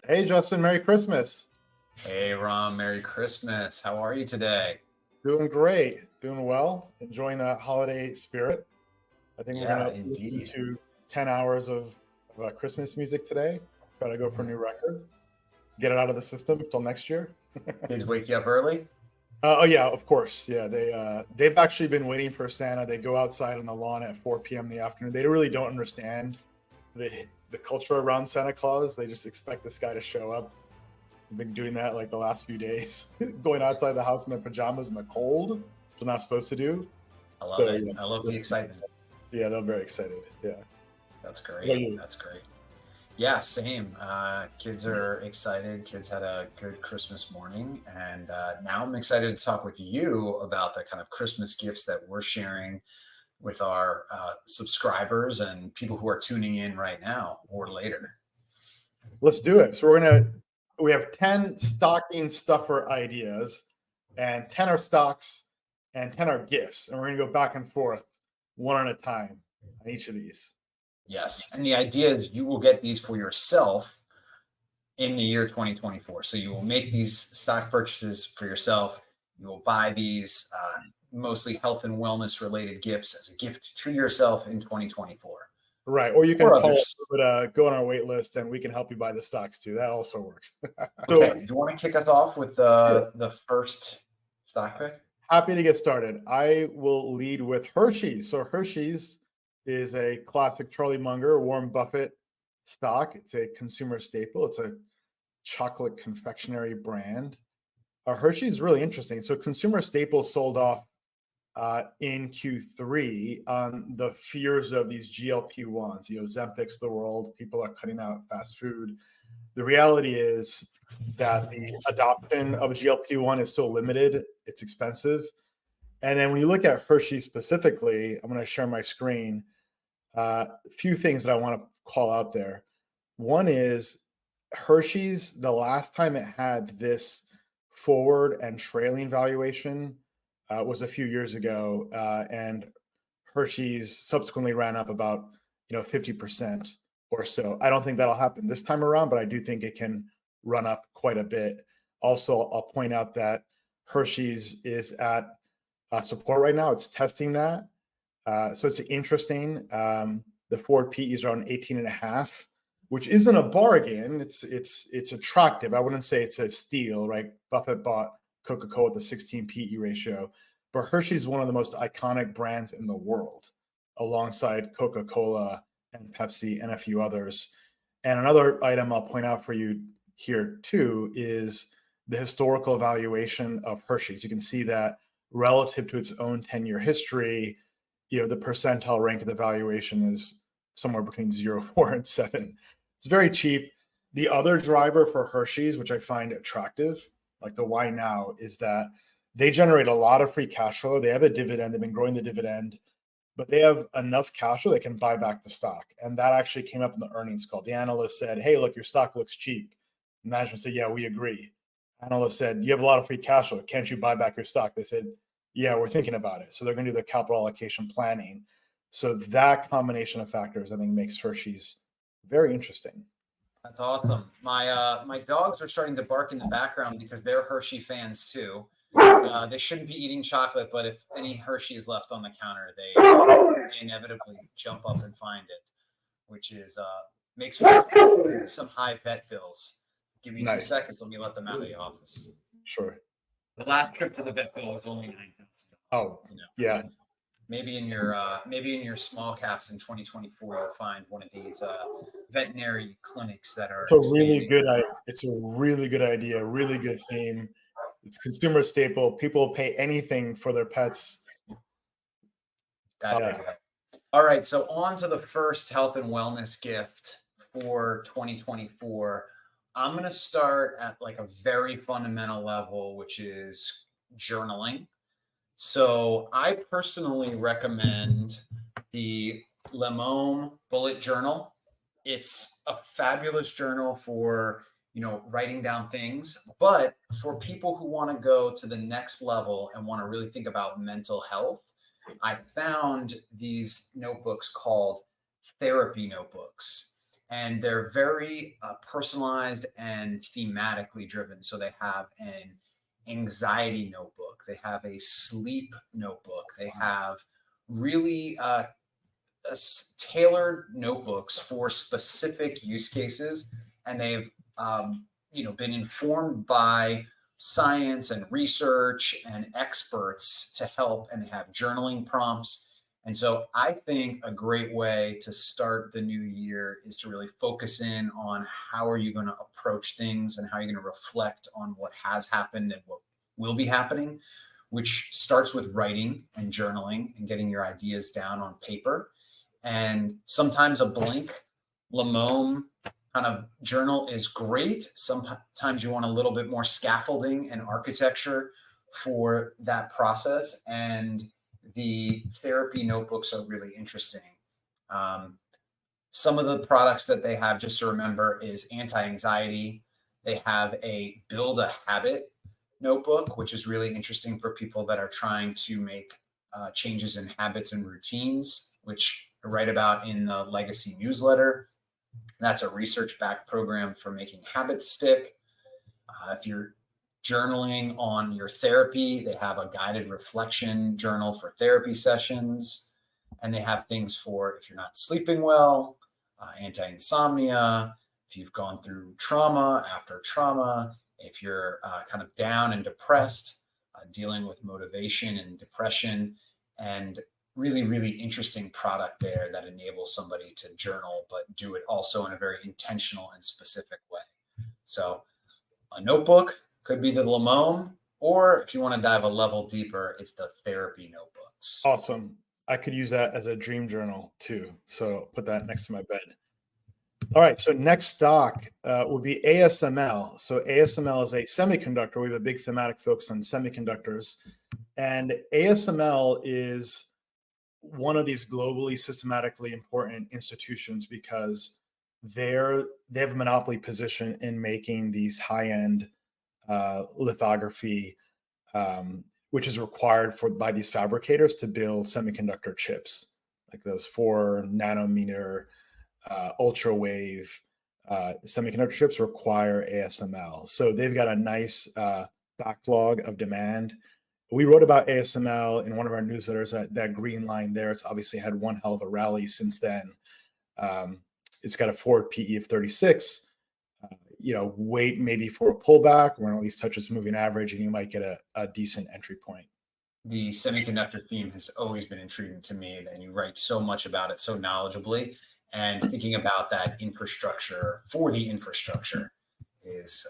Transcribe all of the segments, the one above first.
Hey, Justin, Merry Christmas. Hey Ram, Merry Christmas. How are you today? Doing great, doing well, enjoying the holiday spirit. I think we're Yeah, going to listen indeed. to 10 hours of Christmas music today. Try to go for a new record, get it out of the system until next year. Kids wake you up early? Oh yeah, of course. Yeah, they've actually been waiting for Santa. They go outside on the lawn at 4 p.m. in the afternoon. They really don't understand the culture around Santa Claus. They just expect this guy to show up. I've been doing that like the last few days, going outside the house in their pajamas in the cold, which they're not supposed to do. I love So it. yeah, I love the excitement. yeah, they're very excited. Yeah. That's What about great. you? That's great. Yeah, same. Kids are excited. Kids had a good Christmas morning. And now I'm excited to talk with you about the kind of Christmas gifts that we're sharing with our subscribers and people who are tuning in right now or later. Let's do it. So we have 10 stocking stuffer ideas, and 10 are stocks, and 10 are gifts, and we're gonna go back and forth one at a time on each of these. Yes. And the idea is you will get these for yourself in the year 2024. So you will make these stock purchases for yourself. You will buy these mostly health and wellness related gifts as a gift to yourself in 2024 Right. Or you can or call others. it, go on our wait list, and we can help you buy the stocks too. That also works. So Okay. Do you want to kick us off with sure. the first stock pick? Happy to get started. I will lead with Hershey's. So Hershey's is a classic Charlie Munger, Warren Buffett stock. It's a consumer staple. It's a chocolate confectionery brand. Hershey's is really interesting. So consumer staples sold off in Q3 on the fears of these GLP-1s, the Ozempics of the world. People are cutting out fast food. The reality is that the adoption of GLP-1 is still limited. It's expensive. And then when you look at Hershey specifically, I'm going to share my screen. A few things that I want to call out there. One is Hershey's, the last time it had this forward and trailing valuation was a few years ago, and Hershey's subsequently ran up about 50% or so. I don't think that'll happen this time around, but I do think it can run up quite a bit. Also, I'll point out that Hershey's is at support right now. It's testing that. So it's interesting. The forward PE is around 18 and a half, which isn't a bargain. It's attractive. I wouldn't say it's a steal, right? Buffett bought Coca-Cola with a 16 PE ratio, but Hershey's is one of the most iconic brands in the world, alongside Coca-Cola and Pepsi and a few others. And another item I'll point out for you here too is the historical evaluation of Hershey's. You can see that relative to its own 10-year history, the percentile rank of the valuation is somewhere between 0, 4, and 7. It's very cheap. The other driver for Hershey's, which I find attractive, like the why now, is that they generate a lot of free cash flow. They have a dividend. They've been growing the dividend, but they have enough cash flow they can buy back the stock. And that actually came up in the earnings call. The analyst said, hey, look, your stock looks cheap. Management said, yeah, we agree. Analyst said, you have a lot of free cash flow. Can't you buy back your stock? They said, yeah, we're thinking about it. So they're going to do the capital allocation planning. So that combination of factors, I think, makes Hershey's very interesting. That's awesome. My dogs are starting to bark in the background because they're Hershey fans too. They shouldn't be eating chocolate, but if any Hershey is left on the counter, they inevitably jump up and find it, which is makes for some high vet bills. Give me 2 seconds. Let me let them out of the office. Sure. The last trip to the vet bill was only $9,000. Oh, yeah. Maybe in your small caps in 2024, you'll find one of these veterinary clinics that are. It's a really good idea. Really good theme. It's consumer staple. People pay anything for their pets. All right, so on to the first health and wellness gift for 2024. I'm going to start at like a very fundamental level, which is journaling. So I personally recommend the Lemome Bullet Journal. It's a fabulous journal for, writing down things, but for people who want to go to the next level and want to really think about mental health, I found these notebooks called therapy notebooks. And they're very personalized and thematically driven. So they have an anxiety notebook, they have a sleep notebook, they have really tailored notebooks for specific use cases, and they've been informed by science and research and experts to help, and they have journaling prompts. And so I think a great way to start the new year is to really focus in on how are you going to approach things and how you're going to reflect on what has happened and what will be happening, which starts with writing and journaling and getting your ideas down on paper. And sometimes a blank Lamome kind of journal is great. Sometimes you want a little bit more scaffolding and architecture for that process. And the therapy notebooks are really interesting. Some of the products that they have, just to remember, is anti-anxiety. They have a Build a Habit notebook, which is really interesting for people that are trying to make changes in habits and routines, which I write about in the Legacy newsletter. That's a research-backed program for making habits stick. If you're journaling on your therapy, they have a guided reflection journal for therapy sessions. And they have things for if you're not sleeping well, anti-insomnia, if you've gone through trauma, after trauma, if you're kind of down and depressed, dealing with motivation and depression, and really, really interesting product there that enables somebody to journal, but do it also in a very intentional and specific way. So a notebook could be the Lamome, or if you want to dive a level deeper, it's the therapy notebooks. Awesome. I could use that as a dream journal too. So put that next to my bed. All right. So next stock would be ASML. So ASML is a semiconductor. We have a big thematic focus on semiconductors. And ASML is one of these globally systematically important institutions because they have a monopoly position in making these high-end lithography, which is required by these fabricators to build semiconductor chips, like those 4 nanometer ultra wave semiconductor chips require ASML. So they've got a nice backlog of demand. We wrote about ASML in one of our newsletters. That green line there, it's obviously had one hell of a rally since then. It's got a forward PE of 36. Wait maybe for a pullback or at least touch its moving average, and you might get a decent entry point. The semiconductor theme has always been intriguing to me, and you write so much about it so knowledgeably. And thinking about that infrastructure for the infrastructure is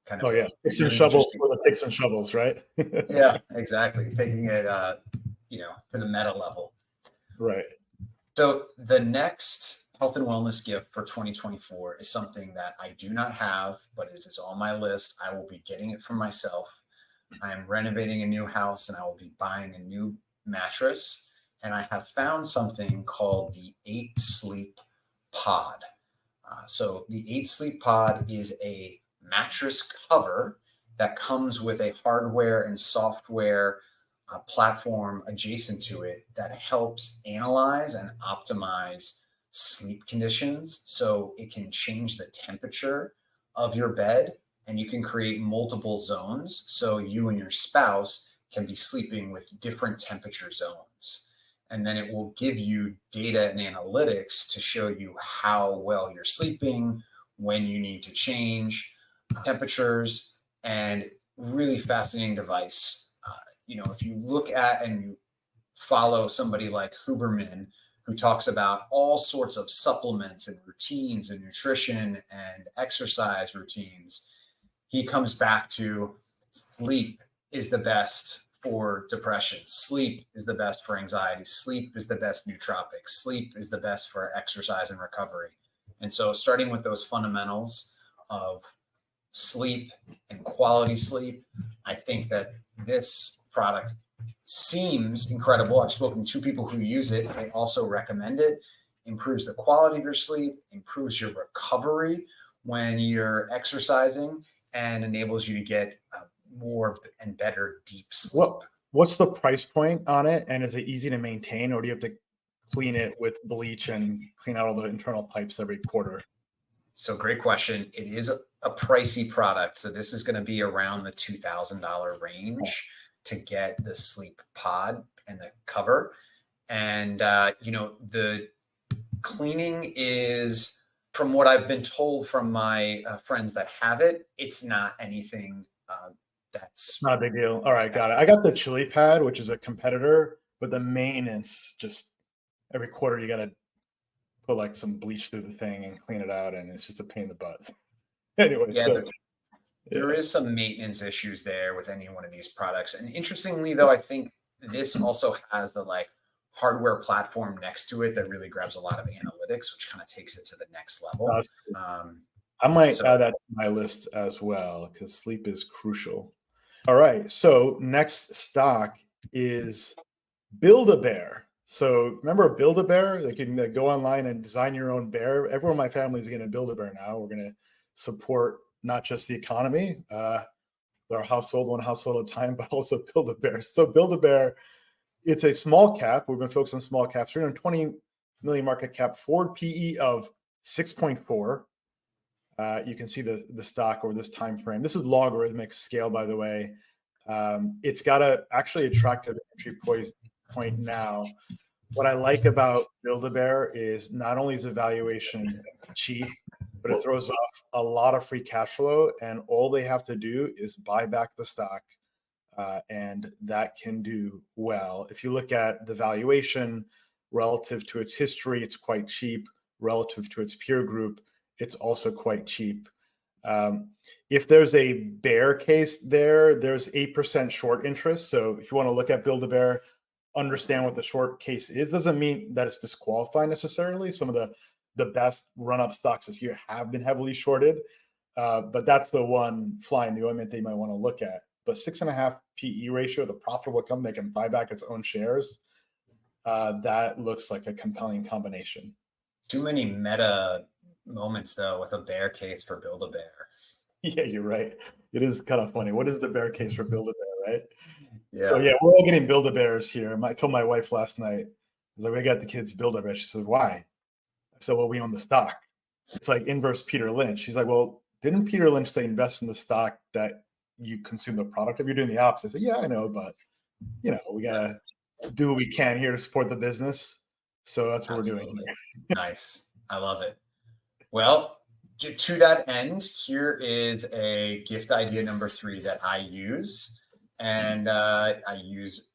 kind of picks and shovels for the picks and shovels, right? Yeah, exactly. Taking it to the meta level. Right. So the next health and wellness gift for 2024 is something that I do not have, but it is on my list. I will be getting it for myself. I am renovating a new house and I will be buying a new mattress. And I have found something called the 8 Sleep Pod. So the 8 Sleep Pod is a mattress cover that comes with a hardware and software platform adjacent to it that helps analyze and optimize sleep conditions. So it can change the temperature of your bed, and you can create multiple zones. So you and your spouse can be sleeping with different temperature zones. And then it will give you data and analytics to show you how well you're sleeping, when you need to change temperatures, and really fascinating device. If you look at and you follow somebody like Huberman, who talks about all sorts of supplements and routines and nutrition and exercise routines, he comes back to sleep is the best for depression. Sleep is the best for anxiety. Sleep is the best nootropic. Sleep is the best for exercise and recovery. And so starting with those fundamentals of sleep and quality sleep, I think that this product seems incredible. I've spoken to people who use it. They also recommend it. Improves the quality of your sleep, improves your recovery when you're exercising, and enables you to get more and better deep sleep. What's the price point on it? And is it easy to maintain, or do you have to clean it with bleach and clean out all the internal pipes every quarter? So great question. It is a pricey product. So this is going to be around the $2,000 range to get the sleep pod and the cover. And, the cleaning is, from what I've been told from my friends that have it, it's not anything that's Not a big deal. All right, got it. I got the chili pad, which is a competitor, but the maintenance, just every quarter you got to put like some bleach through the thing and clean it out, and it's just a pain in the butt. Anyway, yeah, so there yeah. is some maintenance issues there with any one of these products. And interestingly, though, I think this also has the like hardware platform next to it that really grabs a lot of analytics, which kind of takes it to the next level. That's cool. Um, I might so add that to my list as well because sleep is crucial. All right, so next stock is Build-A-Bear. So remember Build-A-Bear? They can go online and design your own bear. Everyone in my family is going to Build-A-Bear now. We're going to support not just the economy, our household, one household at a time, but also Build-A-Bear. So Build-A-Bear, it's a small cap. We've been focused on small caps. 320 million market cap, forward PE of 6.4. You can see the stock over this time frame. This is logarithmic scale, by the way. It's got a actually attractive entry point now. What I like about Build-A-Bear is not only is the valuation cheap, but it throws off a lot of free cash flow, and all they have to do is buy back the stock, and that can do well. If you look at the valuation relative to its history, it's quite cheap. Relative to its peer group, it's also quite cheap. If there's a bear case there's 8% short interest. So if you want to look at Build-A-Bear, understand what the short case is. Doesn't mean that it's disqualified necessarily. Some of the best run-up stocks this year have been heavily shorted, but that's the one fly in the ointment they might want to look at. But 6.5 PE ratio, the profitable company that can buy back its own shares, that looks like a compelling combination. too many meta moments though with a bear case for Build-A-Bear. Yeah, you're right. It is kind of funny. What is the bear case for Build-A-Bear, right? So Yeah. yeah, we're all getting Build-A-Bears here. I told my wife last night, I was like, we got the kids Build-A-Bear. She says, why? I said, well, we own the stock. It's like inverse Peter Lynch. She's like, well, didn't Peter Lynch say invest in the stock that you consume the product of? You're doing the opposite. I said, yeah, I know, but we gotta do what we can here to support the business. So that's what Absolutely. we're doing here. Nice. I love it. Well, to that end, here is a gift idea number 3 that I use. And I use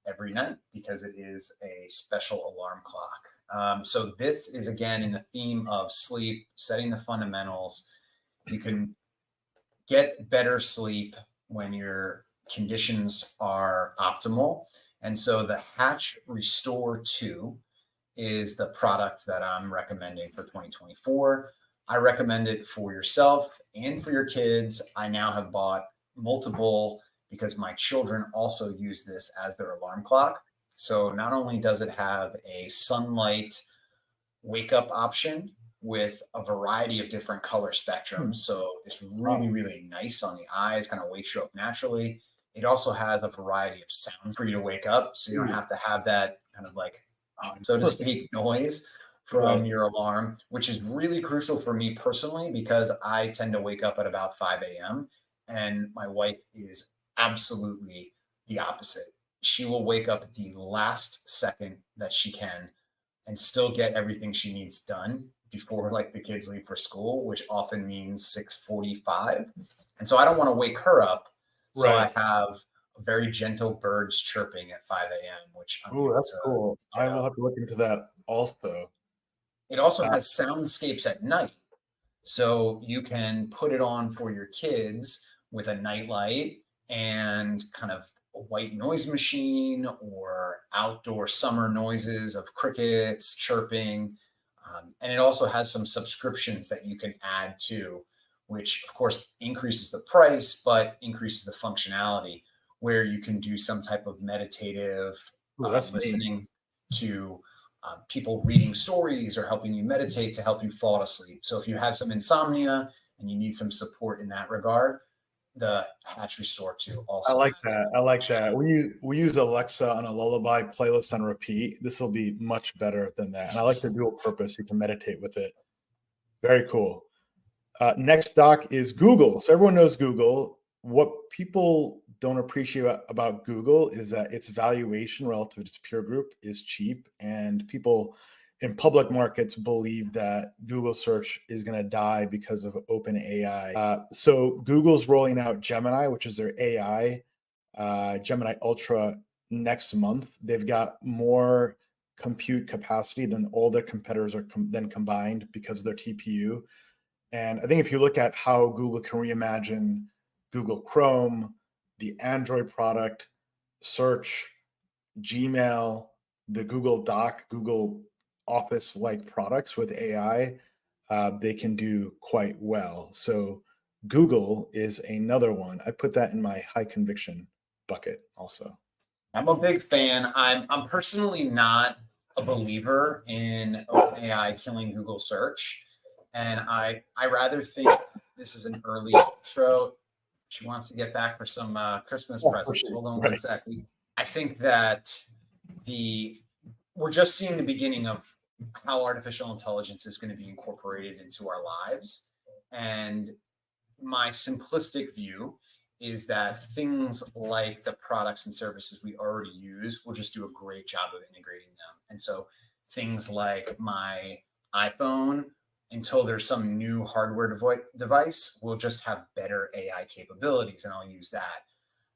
every night because it is a special alarm clock. So this is again in the theme of sleep, setting the fundamentals. You can get better sleep when your conditions are optimal. And so the Hatch Restore 2 is the product that I'm recommending for 2024. I recommend it for yourself and for your kids. I now have bought multiple because my children also use this as their alarm clock. So not only does it have a sunlight wake up option with a variety of different color spectrums, so it's really, really nice on the eyes, kind of wakes you up naturally. It also has a variety of sounds for you to wake up, so you don't have to have that kind of like, so to speak, noise from your alarm, which is really crucial for me personally because I tend to wake up at about 5 a.m. and my wife is absolutely the opposite. She will wake up at the last second that she can and still get everything she needs done before like the kids leave for school, which often means 6:45. And so I don't want to wake her up. So I have a very gentle birds chirping at 5 a.m., which I'm able That's to cool. I will have to look into that also. It also has soundscapes at night. So you can put it on for your kids with a nightlight and kind of a white noise machine or outdoor summer noises of crickets chirping. And it also has some subscriptions that you can add to, which of course increases the price, but increases the functionality where you can do some type of meditative listening to people reading stories or helping you meditate to help you fall asleep. So if you have some insomnia and you need some support in that regard, the Hatch Restore 2 also. I like that. I like that. We use Alexa on a lullaby playlist on repeat. This will be much better than that. And I like the dual purpose. You can meditate with it. Very cool. Next stock is Google. So everyone knows Google. What people don't appreciate about Google is that its valuation relative to its peer group is cheap, and people in public markets believe that Google search is going to die because of open AI. So Google's rolling out Gemini, which is their AI, Gemini Ultra, next month. They've got more compute capacity than all their competitors are then combined because of their TPU. And I think if you look at how Google can reimagine Google Chrome, the Android product, search, Gmail, the Google Doc, Google Office-like products with AI, they can do quite well. So Google is another one. I put that in my high conviction bucket also. I'm a big fan. I'm personally not a believer in OpenAI killing Google search. And I rather think this is an early intro. She wants to get back for some Christmas presents. Sure. Hold on Right. one sec. I think that we're just seeing the beginning of how artificial intelligence is going to be incorporated into our lives. And my simplistic view is that things like the products and services we already use will just do a great job of integrating them. And so things like my iPhone, until there's some new hardware device, will just have better AI capabilities, and I'll use that.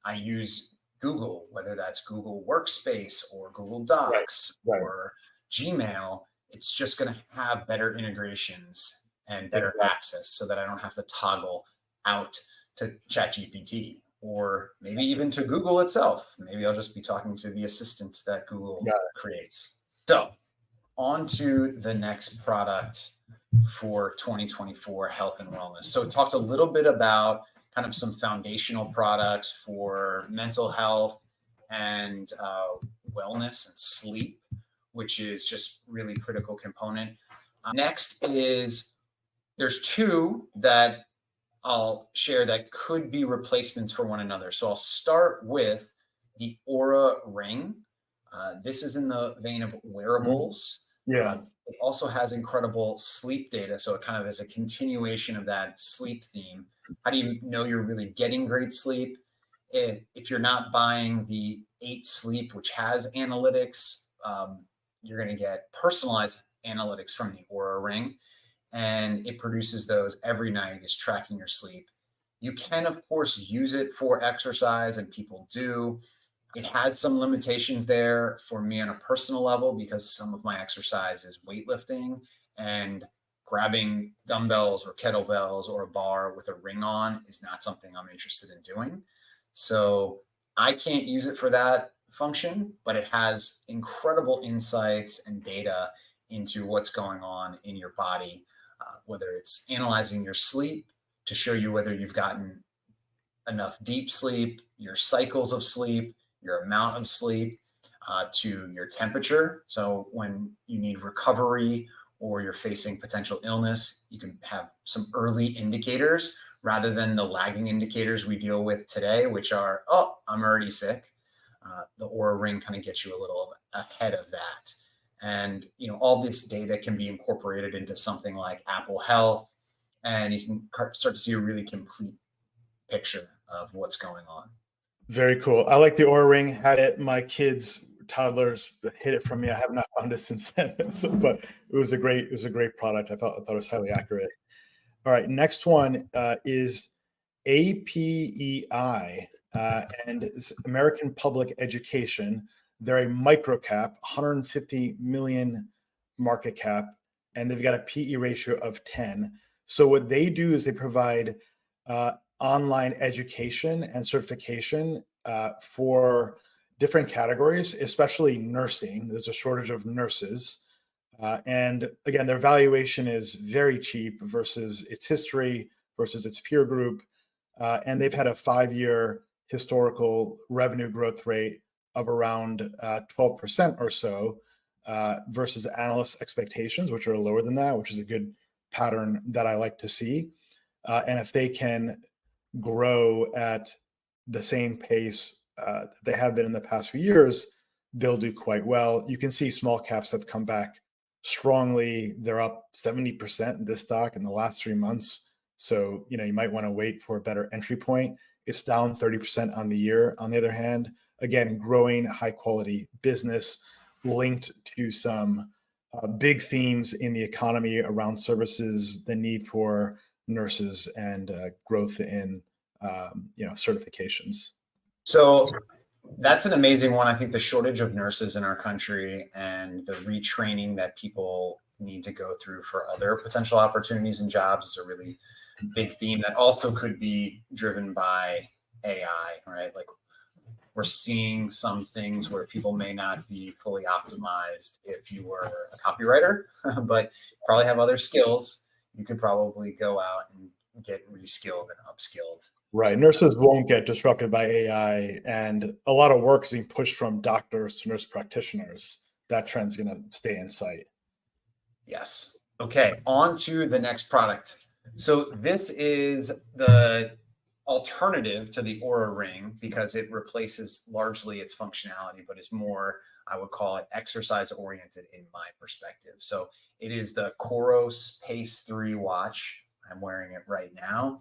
I use Google, whether that's Google Workspace or Google Docs or Gmail. It's just going to have better integrations and better access so that I don't have to toggle out to ChatGPT or maybe even to Google itself. Maybe I'll just be talking to the assistant that Google creates. So on to the next product for 2024, health and wellness. So we talked a little bit about kind of some foundational products for mental health and wellness and sleep, which is just really critical component. Next is, there's two that I'll share that could be replacements for one another. So I'll start with the Aura Ring. This is in the vein of wearables. Yeah. It also has incredible sleep data. So it kind of is a continuation of that sleep theme. How do you know you're really getting great sleep? If you're not buying the 8 Sleep, which has analytics, you're going to get personalized analytics from the Aura Ring, and it produces those every night. It's tracking your sleep. You can, of course, use it for exercise, and people do. It has some limitations there for me on a personal level because some of my exercise is weightlifting, and grabbing dumbbells or kettlebells or a bar with a ring on is not something I'm interested in doing. So I can't use it for that function, but it has incredible insights and data into what's going on in your body, whether it's analyzing your sleep to show you whether you've gotten enough deep sleep, your cycles of sleep, your amount of sleep, to your temperature. So when you need recovery or you're facing potential illness, you can have some early indicators rather than the lagging indicators we deal with today, which are, oh, I'm already sick. The Aura Ring kind of gets you a little ahead of that. And all this data can be incorporated into something like Apple Health, and you can start to see a really complete picture of what's going on. Very cool. I like the Aura Ring. Had it. My kids, toddlers, hid it from me. I have not found it since then. But it was a great product. I thought it was highly accurate. All right, next one is APEI, and it's American Public Education. They're a micro cap, 150 million market cap, and they've got a PE ratio of 10. So what they do is they provide online education and certification for different categories, especially nursing. There's a shortage of nurses. And again, their valuation is very cheap versus its history, versus its peer group. And they've had a 5-year historical revenue growth rate of around 12% or so, versus analyst expectations, which are lower than that, which is a good pattern that I like to see. And if they can grow at the same pace they have been in the past few years, they'll do quite well. You can see small caps have come back strongly. They're up 70% in this stock in the last 3 months. So, you might want to wait for a better entry point. It's down 30% on the year. On the other hand, again, growing high quality business linked to some big themes in the economy around services, the need for nurses, and growth in certifications. So that's an amazing one. I think the shortage of nurses in our country and the retraining that people need to go through for other potential opportunities and jobs is a really big theme that also could be driven by AI, right? Like we're seeing some things where people may not be fully optimized if you were a copywriter, but probably have other skills. You could probably go out and get reskilled and upskilled. Right. Nurses won't get disrupted by AI, and a lot of work is being pushed from doctors to nurse practitioners. That trend's going to stay in sight. Yes. Okay, on to the next product. So this is the alternative to the Aura Ring because it replaces largely its functionality, but it's more, I would call it exercise oriented in my perspective. So it is the Coros Pace 3 watch. I'm wearing it right now.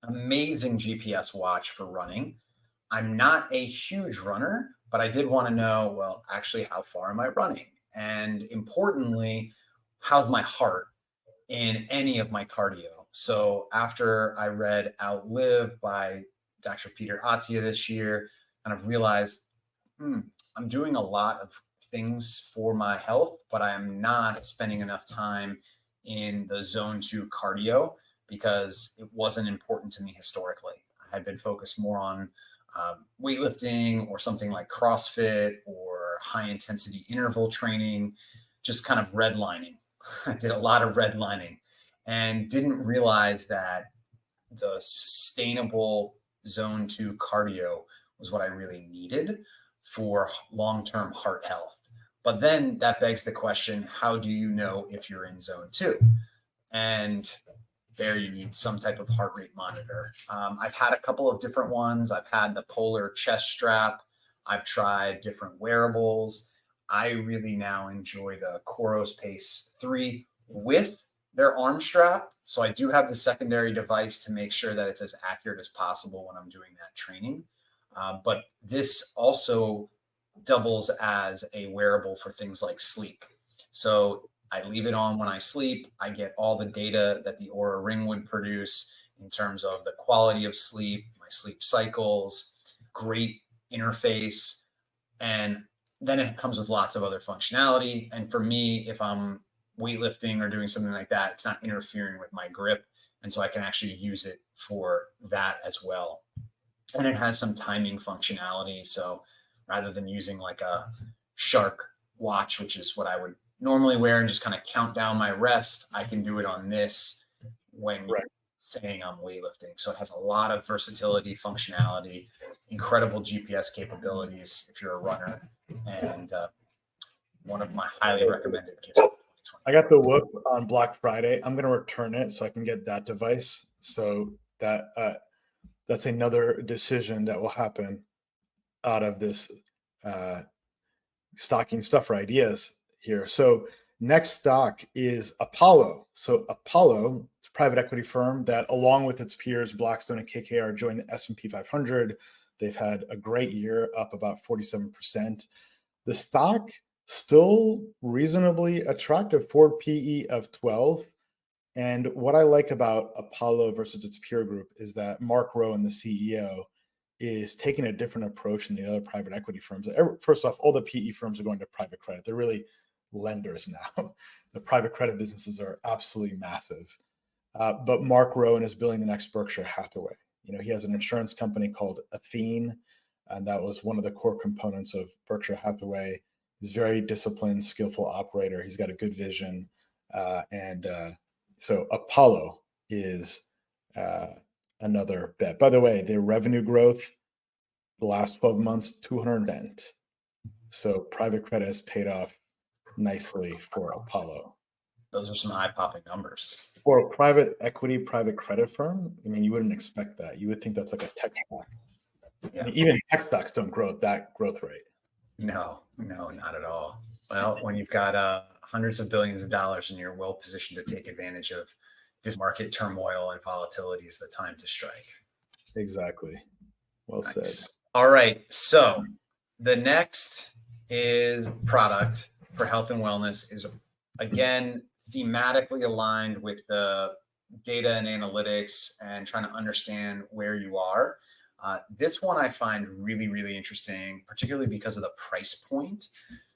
Amazing GPS watch for running. I'm not a huge runner, but I did want to know, well, actually, how far am I running? And importantly, how's my heart in any of my cardio? So after I read Outlive by Dr. Peter Attia this year, kind of realized I'm doing a lot of things for my health, but I am not spending enough time in the zone 2 cardio because it wasn't important to me historically. I had been focused more on weightlifting or something like CrossFit or high intensity interval training, just kind of redlining. I did a lot of redlining and didn't realize that the sustainable zone 2 cardio was what I really needed for long-term heart health. But then that begs the question, how do you know if you're in zone 2? And there you need some type of heart rate monitor. I've had a couple of different ones. I've had the Polar chest strap. I've tried different wearables. I really now enjoy the Coros Pace 3 with their arm strap. So I do have the secondary device to make sure that it's as accurate as possible when I'm doing that training. But this also doubles as a wearable for things like sleep. So I leave it on when I sleep. I get all the data that the Aura Ring would produce in terms of the quality of sleep, my sleep cycles, great interface. And then it comes with lots of other functionality. And for me, if I'm weightlifting or doing something like that, it's not interfering with my grip. And so I can actually use it for that as well. And it has some timing functionality. So rather than using like a Shark watch, which is what I would normally wear and just kind of count down my rest, I can do it on this when saying I'm weightlifting. So it has a lot of versatility, functionality, incredible GPS capabilities if you're a runner, and one of my highly recommended gifts. I got the Whoop on Black Friday. I'm going to return it so I can get that device. So that's another decision that will happen out of this stocking stuffer ideas here. So next stock is Apollo. So Apollo, it's a private equity firm that, along with its peers Blackstone and KKR, joined the S&P 500. They've had a great year, up about 47%. The stock still reasonably attractive, for PE of 12. And what I like about Apollo versus its peer group is that Mark Rowan, the CEO, is taking a different approach than the other private equity firms. First off, all the PE firms are going to private credit. They're really lenders now. The private credit businesses are absolutely massive. But Mark Rowan is building the next Berkshire Hathaway. He has an insurance company called Athene, and that was one of the core components of Berkshire Hathaway. He's a very disciplined, skillful operator. He's got a good vision. So Apollo is another bet. By the way, their revenue growth the last 12 months, 200%. So private credit has paid off nicely for Apollo. Those are some eye-popping numbers. For a private equity, private credit firm, you wouldn't expect that. You would think that's like a tech stock. Yeah. Even tech stocks don't grow at that growth rate. No, not at all. Well, when you've got hundreds of billions of dollars and you're well positioned to take advantage of this market turmoil and volatility is the time to strike. Exactly. Well said. Nice. All right. So the next is product for health and wellness is, again, thematically aligned with the data and analytics and trying to understand where you are. This one I find really, really interesting, particularly because of the price point.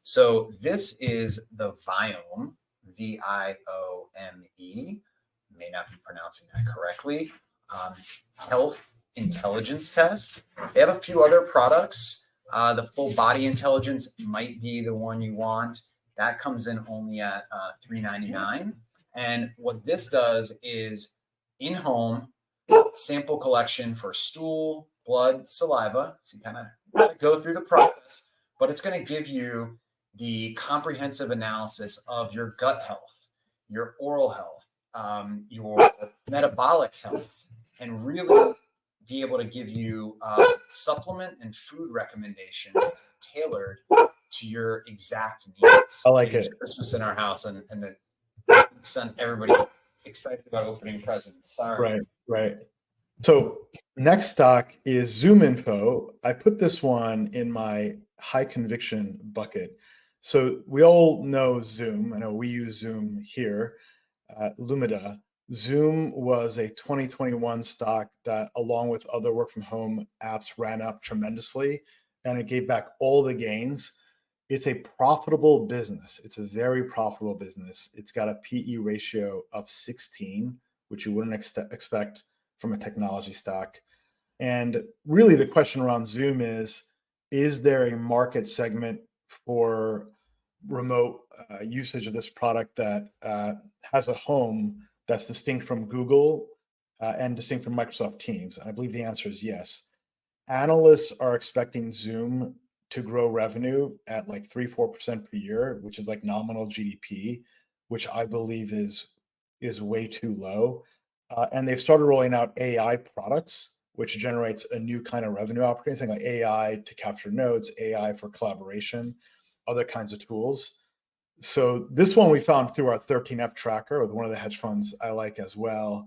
So this is the Viome, Viome, may not be pronouncing that correctly, health intelligence test. They have a few other products. The full body intelligence might be the one you want. That comes in only at $3.99. And what this does is in-home sample collection for stool, blood, saliva. So you kind of go through the process, but it's going to give you the comprehensive analysis of your gut health, your oral health, your metabolic health, and really be able to give you supplement and food recommendations tailored to your exact needs. I like It's it. Christmas in our house, and the sent everybody excited about opening presents. Sorry. Right. So next stock is Zoom Info. I put this one in my high conviction bucket. So we all know Zoom. I know we use Zoom here at Lumida. Zoom was a 2021 stock that, along with other work from home apps, ran up tremendously, and it gave back all the gains. It's a profitable business. It's a very profitable business. It's got a PE ratio of 16, which you wouldn't expect from a technology stock. And really the question around Zoom is there a market segment for remote usage of this product that has a home that's distinct from Google and distinct from Microsoft Teams? And I believe the answer is yes. Analysts are expecting Zoom to grow revenue at like 3-4% per year, which is like nominal GDP, which I believe is way too low. And they've started rolling out AI products, which generates a new kind of revenue opportunity, thing like AI to capture notes, AI for collaboration, other kinds of tools. So this one we found through our 13F tracker with one of the hedge funds I like as well.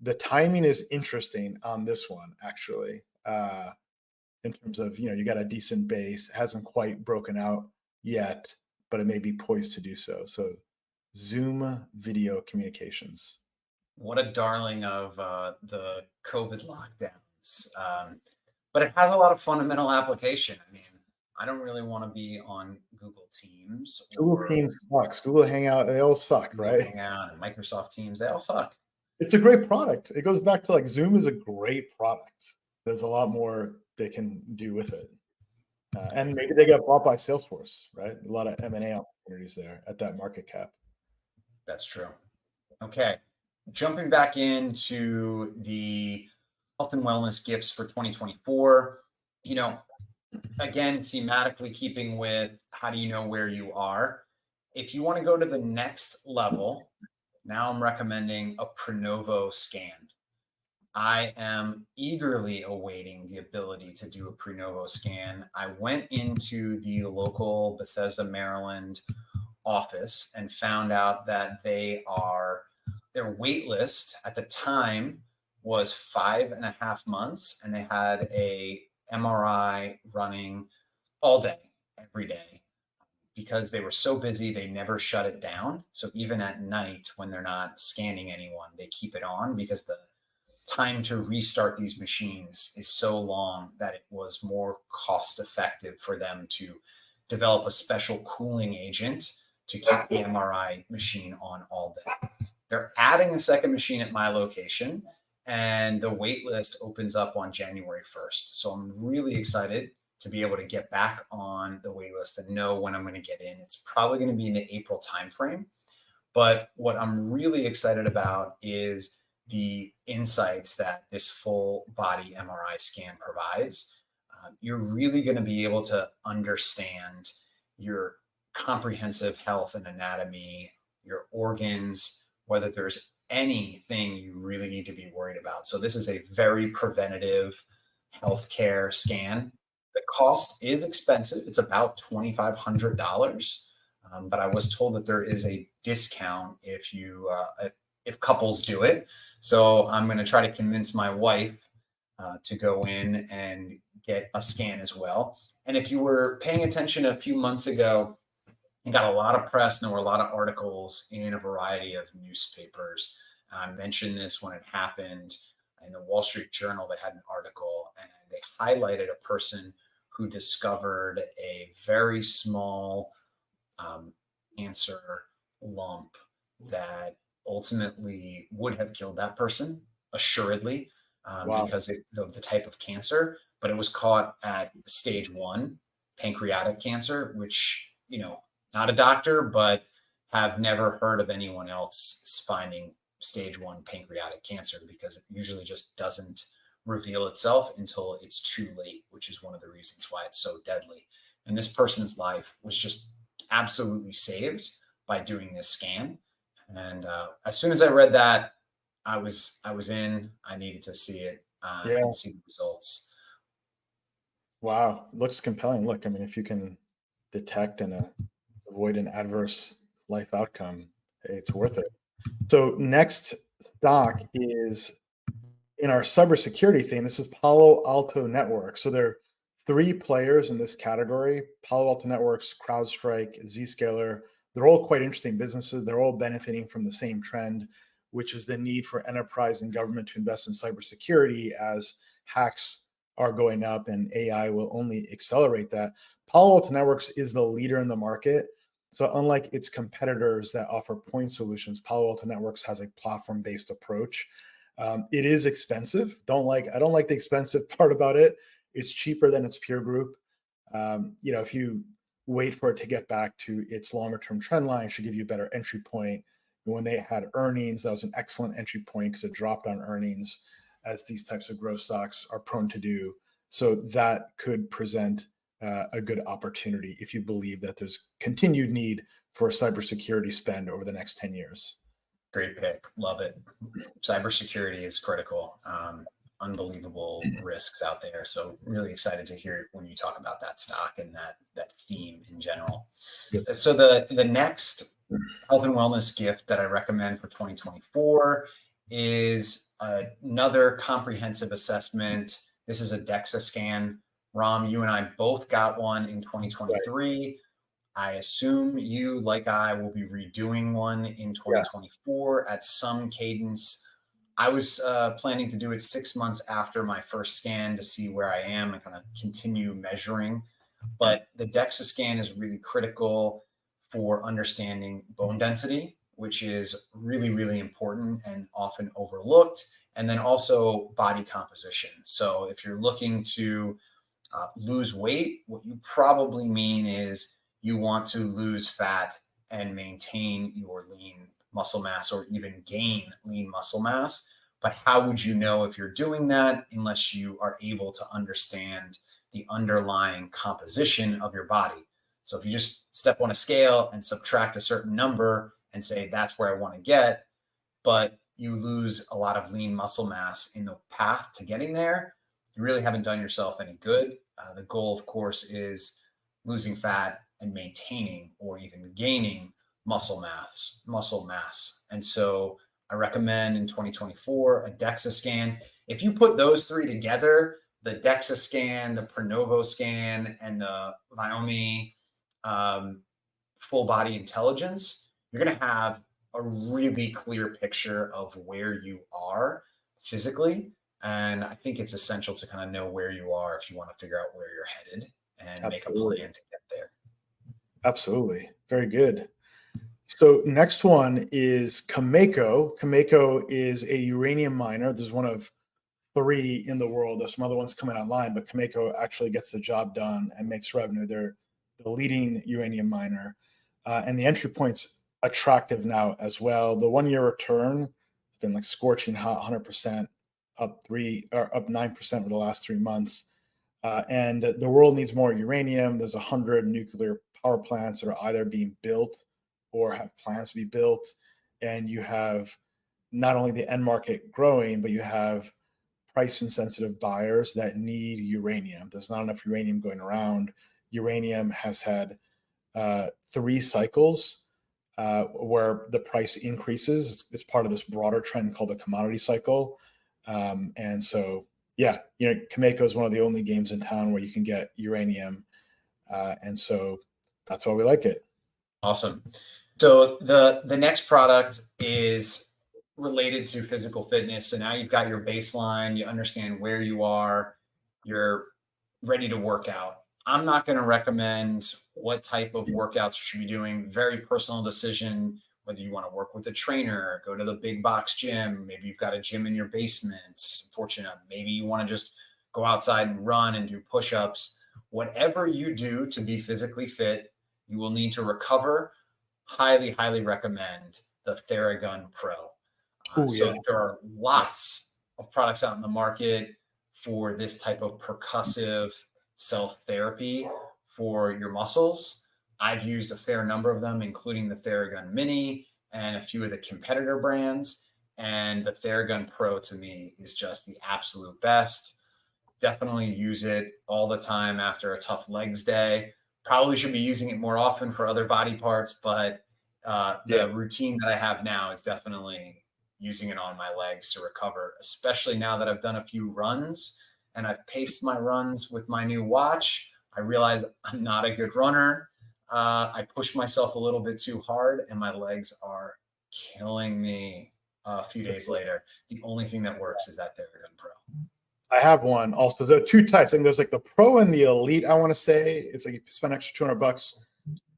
The timing is interesting on this one, actually, in terms of, you got a decent base, hasn't quite broken out yet, but it may be poised to do so. So Zoom Video Communications. What a darling of the COVID lockdowns. But it has a lot of fundamental application. I mean, I don't really want to be on Google Teams. Google Teams sucks. Google Hangout, they all suck, right? Hangout and Microsoft Teams, they all suck. It's a great product. It goes back to like Zoom is a great product. There's a lot more they can do with it. And maybe they got bought by Salesforce, right? A lot of M&A opportunities there at that market cap. That's true. Okay. Jumping back into the health and wellness gifts for 2024, again, thematically keeping with how do you know where you are? If you want to go to the next level, now I'm recommending a Prenovo scan. I am eagerly awaiting the ability to do a Prenovo scan. I went into the local Bethesda, Maryland office and found out that their wait list at the time was 5.5 months, and they had a MRI running all day, every day. Because they were so busy, they never shut it down. So even at night when they're not scanning anyone, they keep it on because the time to restart these machines is so long that it was more cost effective for them to develop a special cooling agent to keep the MRI machine on all day. They're adding a second machine at my location, and the wait list opens up on January 1st. So I'm really excited to be able to get back on the wait list and know when I'm going to get in. It's probably going to be in the April timeframe. But what I'm really excited about is the insights that this full body MRI scan provides. You're really going to be able to understand your comprehensive health and anatomy, your organs, whether there's anything you really need to be worried about. So this is a very preventative healthcare scan. The cost is expensive. It's about $2,500. But I was told that there is a discount if you if couples do it. So I'm going to try to convince my wife to go in and get a scan as well. And if you were paying attention a few months ago, it got a lot of press, and there were a lot of articles in a variety of newspapers. I mentioned this when it happened in the Wall Street Journal. They had an article and they highlighted a person who discovered a very small cancer lump that ultimately would have killed that person, assuredly, Wow. because of the type of cancer. But it was caught at stage 1, pancreatic cancer, which, not a doctor, but have never heard of anyone else finding stage 1 pancreatic cancer, because it usually just doesn't reveal itself until it's too late, which is one of the reasons why it's so deadly. And this person's life was just absolutely saved by doing this scan. And as soon as I read that, I was in. I needed to see it Yeah. and see the results. Wow. Looks compelling. Look, I mean, if you can detect and avoid an adverse life outcome, hey, it's worth it. So next stock is in our cybersecurity thing. This is Palo Alto Networks. So there are 3 players in this category: Palo Alto Networks, CrowdStrike, Zscaler. They're all quite interesting businesses. They're all benefiting from the same trend, which is the need for enterprise and government to invest in cybersecurity as hacks are going up, and AI will only accelerate that. Palo Alto Networks is the leader in the market. So unlike its competitors that offer point solutions, Palo Alto Networks has a platform-based approach. It is expensive. I don't like the expensive part about it. It's cheaper than its peer group. If you wait for it to get back to its longer term trend line, it should give you a better entry point. When they had earnings, that was an excellent entry point because it dropped on earnings, as these types of growth stocks are prone to do. So that could present a good opportunity if you believe that there's continued need for cybersecurity spend over the next 10 years. Great pick. Love it. Cybersecurity is critical. Unbelievable risks out there. So really excited to hear when you talk about that stock and that theme in general. Good. So the next health and wellness gift that I recommend for 2024 is another comprehensive assessment. This is a DEXA scan. Ram, you and I both got one in 2023. Right. I assume you, like I, will be redoing one in 2024 at some cadence. I was planning to do it 6 months after my first scan to see where I am and kind of continue measuring. But the DEXA scan is really critical for understanding bone density, which is really, really important and often overlooked. And then also body composition. So if you're looking to lose weight, what you probably mean is you want to lose fat and maintain your lean muscle mass, or even gain lean muscle mass. But how would you know if you're doing that unless you are able to understand the underlying composition of your body? So if you just step on a scale and subtract a certain number and say, that's where I want to get, but you lose a lot of lean muscle mass in the path to getting there, you really haven't done yourself any good. The goal, of course, is losing fat and maintaining or even gaining muscle mass. And so I recommend in 2024 a DEXA scan. If you put those 3 together, the DEXA scan, the Pronovo scan, and the Viomi full body intelligence, you're going to have a really clear picture of where you are physically. And I think it's essential to kind of know where you are if you want to figure out where you're headed and make a plan to get there. Absolutely. Very good. So next one is Cameco. Cameco is a uranium miner. There's one of 3 in the world. There's some other ones coming online, but Cameco actually gets the job done and makes revenue. They're the leading uranium miner. And the entry point's attractive now as well. The 1-year return has been like scorching hot, 100%, up 9% over the last 3 months. And the world needs more uranium. There's 100 nuclear power plants that are either being built or have plans to be built. And you have not only the end market growing, but you have price insensitive buyers that need uranium. There's not enough uranium going around. Uranium has had 3 cycles where the price increases. It's part of this broader trend called the commodity cycle. And so, yeah, Kameko is one of the only games in town where you can get uranium. And so that's why we like it. Awesome. So the next product is related to physical fitness. So now you've got your baseline, you understand where you are, you're ready to work out. I'm not going to recommend what type of workouts you should be doing. Very personal decision, whether you want to work with a trainer, go to the big box gym. Maybe you've got a gym in your basement. Fortunate. Maybe you want to just go outside and run and do push-ups. Whatever you do to be physically fit, you will need to recover. Highly, highly recommend the Theragun Pro. So there are lots of products out in the market for this type of percussive self-therapy for your muscles. I've used a fair number of them, including the Theragun Mini and a few of the competitor brands. And the Theragun Pro to me is just the absolute best. Definitely use it all the time after a tough legs day. Probably should be using it more often for other body parts, but the routine that I have now is definitely using it on my legs to recover, especially now that I've done a few runs and I've paced my runs with my new watch. I realize I'm not a good runner. I push myself a little bit too hard and my legs are killing me a few days later. The only thing that works is that Theragun Pro. I have one also. There are two types. I think there's like the Pro and the Elite, I want to say. It's like you spend extra $200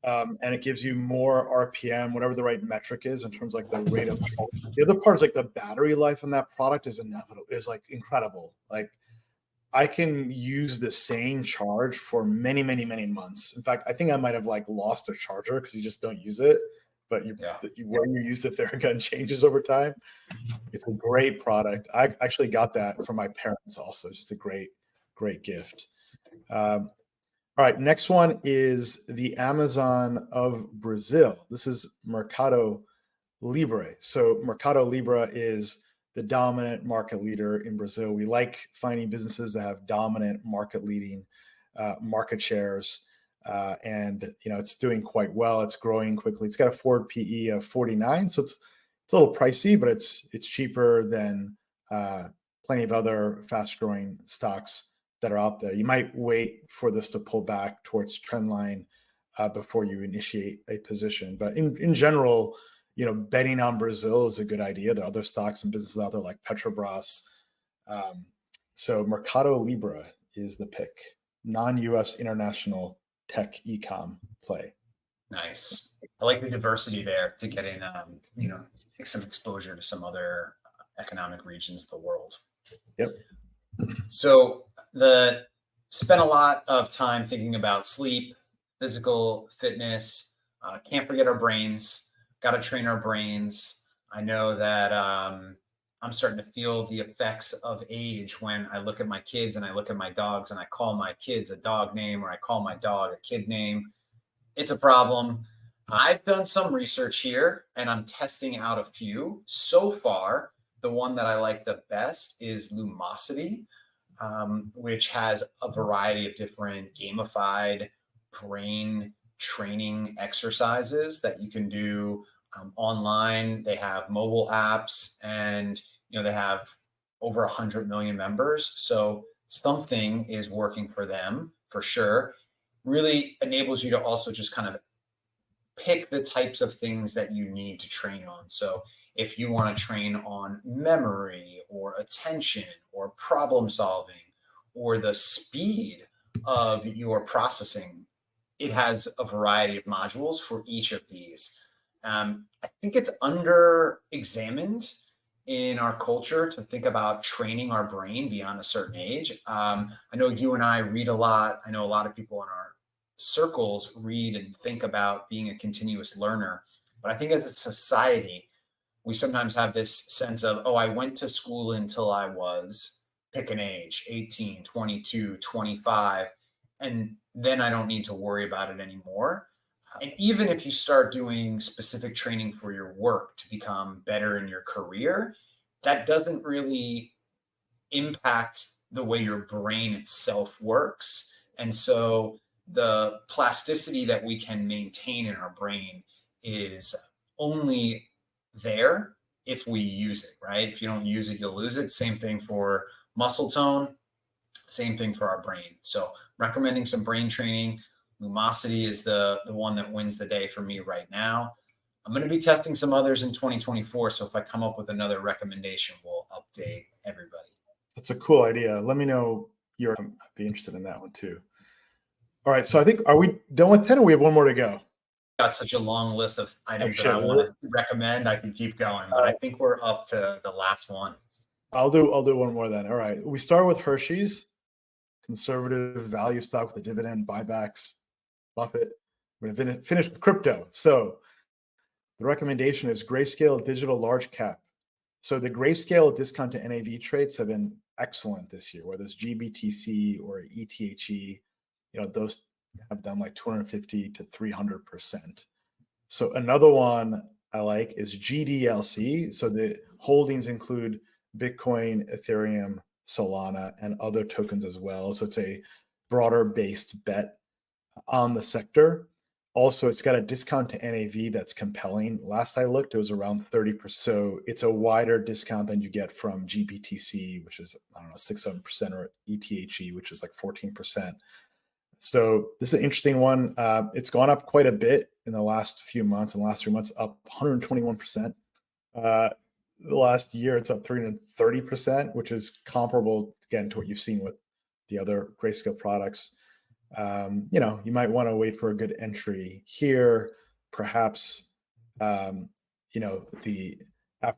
and it gives you more RPM, whatever the right metric is in terms of like the rate of charge. The other part is like the battery life on that product is like incredible. Like I can use the same charge for many, many, many months. In fact, I think I might have like lost a charger because you just don't use it. But where you use the Theragun changes over time. It's a great product. I actually got that from my parents also. Just a great, great gift. All right, next one is the Amazon of Brazil. This is Mercado Libre. So Mercado Libre is the dominant market leader in Brazil. We like finding businesses that have dominant market leading market shares. And it's doing quite well. It's growing quickly. It's got a forward PE of 49, so it's a little pricey, but it's cheaper than plenty of other fast-growing stocks that are out there. You might wait for this to pull back towards trend line before you initiate a position. But in general, betting on Brazil is a good idea. There are other stocks and businesses out there like Petrobras. So Mercado Libre is the pick. Non-US international tech e-com play. Nice. I like the diversity there to get in, some exposure to some other economic regions of the world. Yep. So spent a lot of time thinking about sleep, physical fitness. Can't forget our brains. Got to train our brains. I know that I'm starting to feel the effects of age when I look at my kids and I look at my dogs and I call my kids a dog name or I call my dog a kid name. It's a problem. I've done some research here and I'm testing out a few. So far, the one that I like the best is Lumosity, which has a variety of different gamified brain training exercises that you can do online. They have mobile apps and they have over 100 million members. So something is working for them for sure. Really enables you to also just kind of pick the types of things that you need to train on. So if you want to train on memory or attention or problem solving or the speed of your processing, it has a variety of modules for each of these. I think it's under-examined in our culture to think about training our brain beyond a certain age. I know you and I read a lot. I know a lot of people in our circles read and think about being a continuous learner. But I think as a society, we sometimes have this sense of, I went to school until I was, pick an age, 18, 22, 25, and then I don't need to worry about it anymore. And even if you start doing specific training for your work to become better in your career, that doesn't really impact the way your brain itself works. And so the plasticity that we can maintain in our brain is only there if we use it, right? If you don't use it, you'll lose it. Same thing for muscle tone, same thing for our brain. So recommending some brain training. Lumosity is the one that wins the day for me right now. I'm going to be testing some others in 2024. So if I come up with another recommendation, we'll update everybody. That's a cool idea. Let me know I'd be interested in that one too. All right. So I think, are we done with 10 or we have one more to go? Got such a long list of items that I Really? want to recommend. I can keep going, but I think we're up to the last one. I'll do one more then. All right. We start with Hersheys, conservative value stock with a dividend, buybacks, Buffett. We're going to finish with crypto. So the recommendation is Grayscale Digital Large Cap. So the Grayscale discount to NAV trades have been excellent this year, whether it's GBTC or ETHE, those have done like 250 to 300%. So another one I like is GDLC. So the holdings include Bitcoin, Ethereum, Solana, and other tokens as well. So it's a broader based bet on the sector. Also, it's got a discount to NAV that's compelling. Last I looked, it was around 30%. So it's a wider discount than you get from GBTC, which is, 6-7%, or ETHE, which is like 14%. So this is an interesting one. It's gone up quite a bit in the last few months. In the last 3 months, up 121%. The last year, it's up 330%, which is comparable, again, to what you've seen with the other Grayscale products. You might want to wait for a good entry here, perhaps, after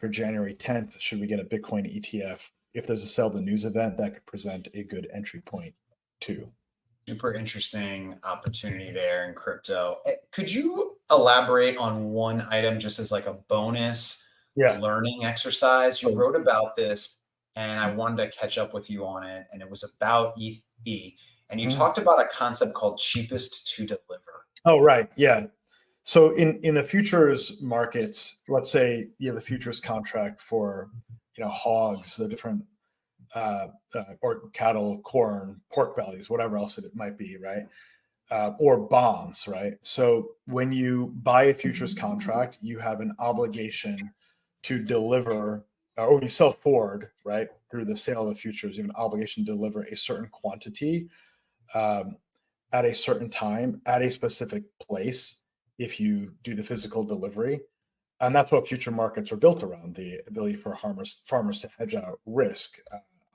January 10th, should we get a Bitcoin ETF? If there's a sell the news event, that could present a good entry point too. Super interesting opportunity there in crypto. Could you elaborate on one item just as like a bonus learning exercise? You wrote about this and I wanted to catch up with you on it. And it was about ETH. And you talked about a concept called cheapest to deliver. Oh, right. Yeah. So in the futures markets, let's say you have a futures contract for, hogs, the different or cattle, corn, pork values, whatever else it might be, right? Or bonds, right? So when you buy a futures contract, you have an obligation to deliver, or when you sell forward, right, through the sale of futures, you have an obligation to deliver a certain quantity at a certain time at a specific place if you do the physical delivery. And that's what future markets are built around, the ability for farmers to hedge out risk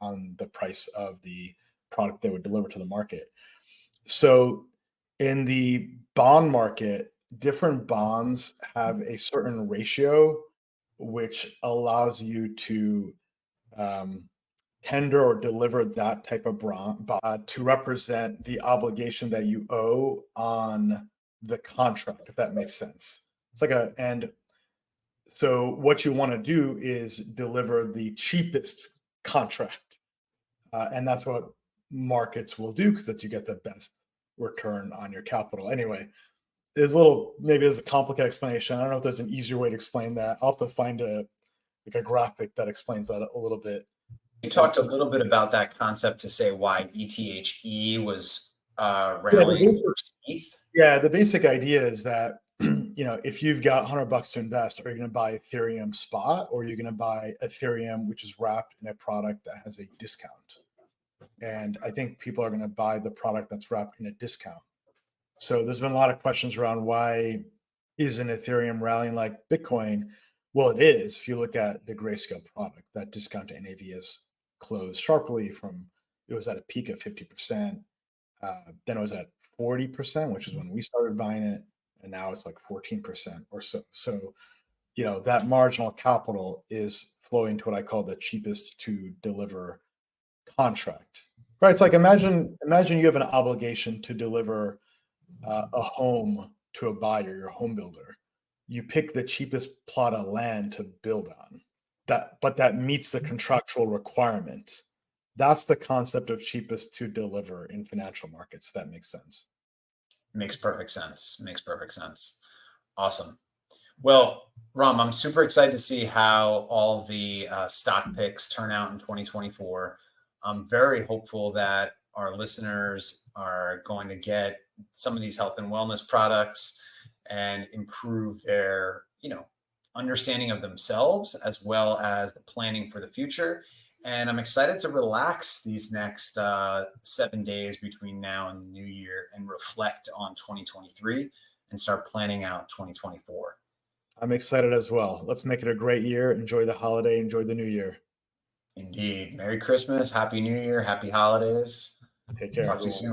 on the price of the product they would deliver to the market. So in the bond market, different bonds have a certain ratio which allows you to tender or deliver that type of bond to represent the obligation that you owe on the contract, if that makes sense. It's like and so what you want to do is deliver the cheapest contract. And that's what markets will do, because that you get the best return on your capital. Anyway, maybe there's a complicated explanation. I don't know if there's an easier way to explain that. I'll have to find a graphic that explains that a little bit. You talked a little bit about that concept to say why ETHE was rallying for ETH. Yeah, the basic idea is that if you've got $100 to invest, are you going to buy Ethereum spot, or are you going to buy Ethereum which is wrapped in a product that has a discount? And I think people are going to buy the product that's wrapped in a discount. So there's been a lot of questions around why isn't Ethereum rallying like Bitcoin? Well, it is. If you look at the Grayscale product, that discount to NAV has closed sharply it was at a peak of 50%. Then it was at 40%, which is when we started buying it. And now it's like 14% or so. So, that marginal capital is flowing to what I call the cheapest to deliver contract, right? It's like, imagine you have an obligation to deliver a home to a buyer, your home builder. You pick the cheapest plot of land to build on, but that meets the contractual requirement. That's the concept of cheapest to deliver in financial markets. If that makes sense. Makes perfect sense. Awesome. Well, Ram, I'm super excited to see how all the stock picks turn out in 2024. I'm very hopeful that our listeners are going to get some of these health and wellness products and improve their, understanding of themselves as well as the planning for the future. And I'm excited to relax these next 7 days between now and the new year and reflect on 2023 and start planning out 2024. I'm excited as well. Let's make it a great year. Enjoy the holiday. Enjoy the new year. Indeed. Merry Christmas. Happy New Year. Happy holidays. Take care, Talk to you everyone. soon.